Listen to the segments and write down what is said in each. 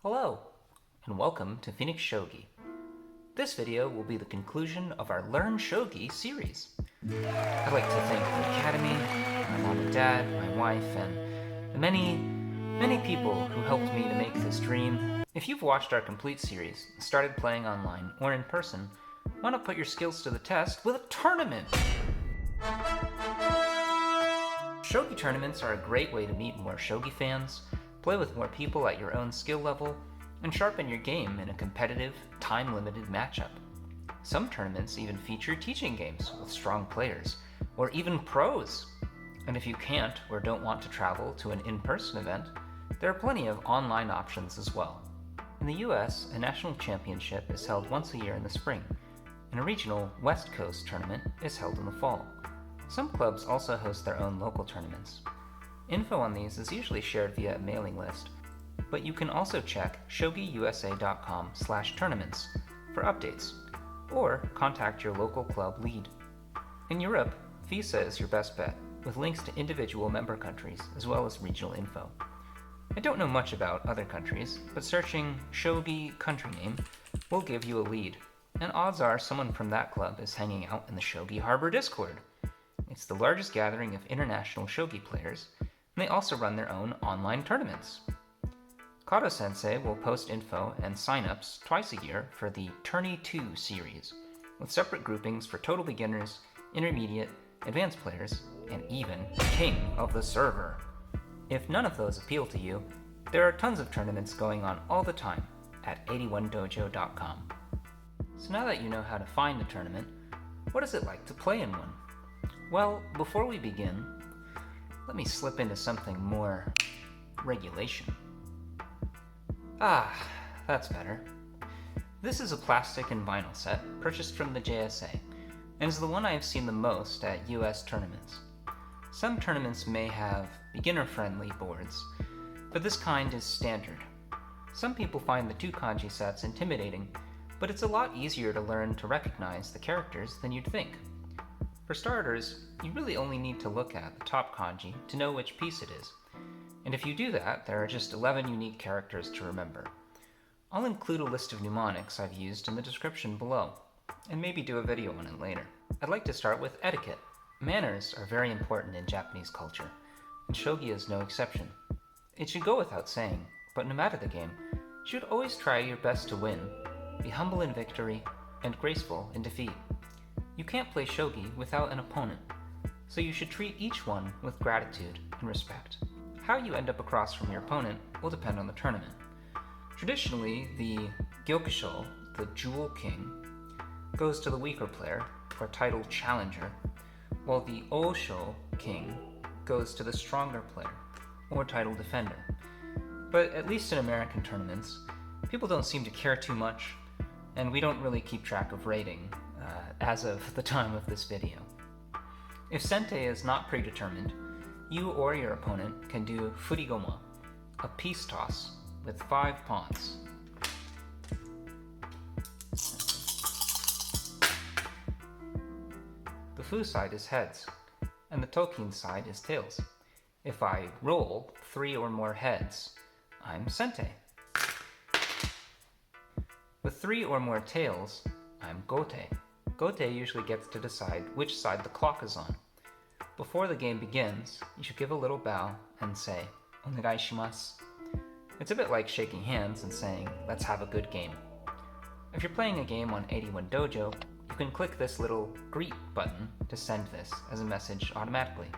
Hello, and welcome to Phoenix Shogi. This video will be the conclusion of our Learn Shogi series. I'd like to thank the Academy, my mom and dad, my wife, and the many people who helped me to make this dream. If you've watched our complete series, started playing online or in person, why not put your skills to the test with a tournament? Shogi tournaments are a great way to meet more Shogi fans, play with more people at your own skill level, and sharpen your game in a competitive, time-limited matchup. Some tournaments even feature teaching games with strong players, or even pros. And if you can't or don't want to travel to an in-person event, there are plenty of online options as well. In the US, a national championship is held once a year in the spring, and a regional West Coast tournament is held in the fall. Some clubs also host their own local tournaments. Info on these is usually shared via a mailing list, but you can also check shogiusa.com/tournaments for updates, or contact your local club lead. In Europe, Visa is your best bet, with links to individual member countries as well as regional info. I don't know much about other countries, but searching Shogi country name will give you a lead, and odds are someone from that club is hanging out in the Shogi Harbour Discord. It's the largest gathering of international Shogi players, and they also run their own online tournaments. Kato-sensei will post info and sign-ups twice a year for the Tourney 2 series, with separate groupings for total beginners, intermediate, advanced players, and even king of the server. If none of those appeal to you, there are tons of tournaments going on all the time at 81dojo.com. So now that you know how to find a tournament, what is it like to play in one? Well, before we begin, let me slip into something more regulation. That's better. This is a plastic and vinyl set purchased from the JSA, and is the one I have seen the most at US tournaments. Some tournaments may have beginner-friendly boards, but this kind is standard. Some people find the 2 kanji sets intimidating, but it's a lot easier to learn to recognize the characters than you'd think. For starters, you really only need to look at the top kanji to know which piece it is. And if you do that, there are just 11 unique characters to remember. I'll include a list of mnemonics I've used in the description below, and maybe do a video on it later. I'd like to start with etiquette. Manners are very important in Japanese culture, and Shogi is no exception. It should go without saying, but no matter the game, you should always try your best to win, be humble in victory, and graceful in defeat. You can't play Shogi without an opponent, so you should treat each one with gratitude and respect. How you end up across from your opponent will depend on the tournament. Traditionally, the Gyokusho, the Jewel King, goes to the weaker player, or titled Challenger, while the Osho King goes to the stronger player, or titled Defender. But at least in American tournaments, people don't seem to care too much, and we don't really keep track of rating, as of the time of this video. If Sente is not predetermined, you or your opponent can do Furigoma, a peace toss with 5 pawns. The Fu side is heads, and the Tokin side is tails. If I roll 3 or more heads, I'm Sente. With 3 or more tails, I'm Gote. Gote usually gets to decide which side the clock is on. Before the game begins, you should give a little bow and say, "Onegai shimasu." It's a bit like shaking hands and saying, "Let's have a good game." If you're playing a game on 81 Dojo, you can click this little greet button to send this as a message automatically,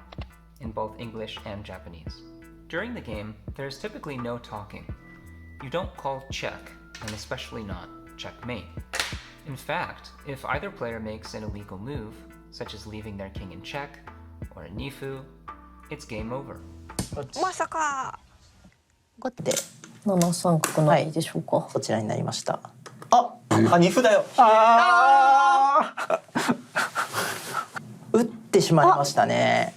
in both English and Japanese. During the game, there's typically no talking. You don't call check, and especially not checkmate. In fact, if either player makes an illegal move, such as leaving their king in check, or a nifu, it's game over. まさか後手7三角ないでしょうか。こちらになりました。二歩だよ。打ってしまいましたね。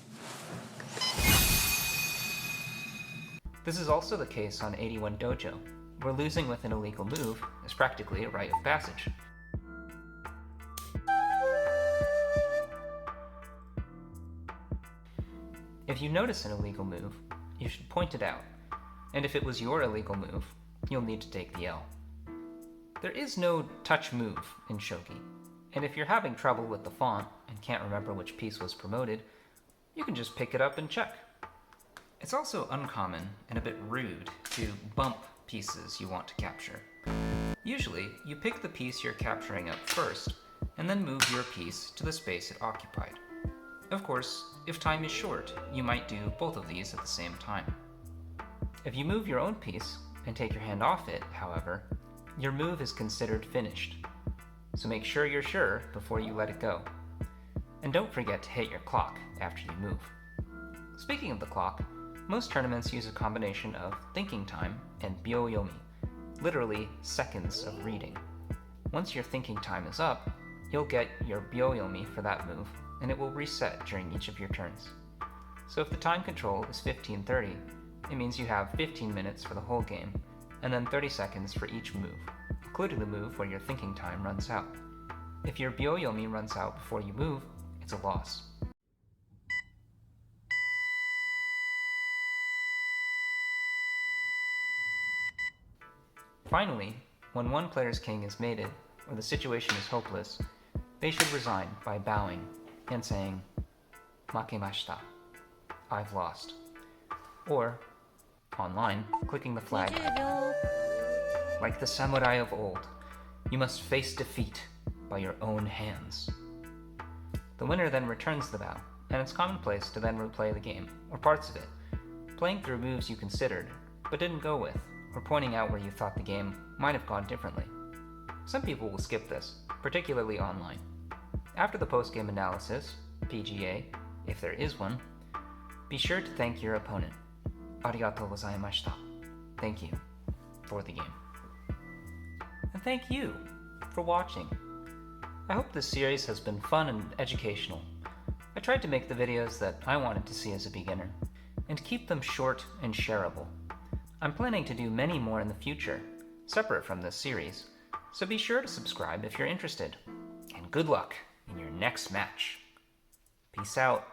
This is also the case on 81 Dojo, where losing with an illegal move is practically a rite of passage. If you notice an illegal move, you should point it out, and if it was your illegal move, you'll need to take the L. There is no touch move in Shogi, and if you're having trouble with the font and can't remember which piece was promoted, you can just pick it up and check. It's also uncommon and a bit rude to bump pieces you want to capture. Usually, you pick the piece you're capturing up first, and then move your piece to the space it occupied. Of course, if time is short, you might do both of these at the same time. If you move your own piece and take your hand off it, however, your move is considered finished. So make sure you're sure before you let it go. And don't forget to hit your clock after you move. Speaking of the clock, most tournaments use a combination of thinking time and byoyomi, literally seconds of reading. Once your thinking time is up, you'll get your byoyomi for that move, and it will reset during each of your turns. So if the time control is 15:30, it means you have 15 minutes for the whole game, and then 30 seconds for each move, including the move where your thinking time runs out. If your byoyomi runs out before you move, it's a loss. Finally, when one player's king is mated, or the situation is hopeless, they should resign by bowing and saying, "Makemashita," I've lost. Or, online, clicking the flag. Like the samurai of old, you must face defeat by your own hands. The winner then returns the bow, and it's commonplace to then replay the game, or parts of it, playing through moves you considered, but didn't go with, or pointing out where you thought the game might have gone differently. Some people will skip this, particularly online. After the post-game analysis, PGA, if there is one, be sure to thank your opponent. Arigatou gozaimashita. Thank you for the game. And thank you for watching. I hope this series has been fun and educational. I tried to make the videos that I wanted to see as a beginner, and keep them short and shareable. I'm planning to do many more in the future, separate from this series, so be sure to subscribe if you're interested. And good luck in your next match. Peace out.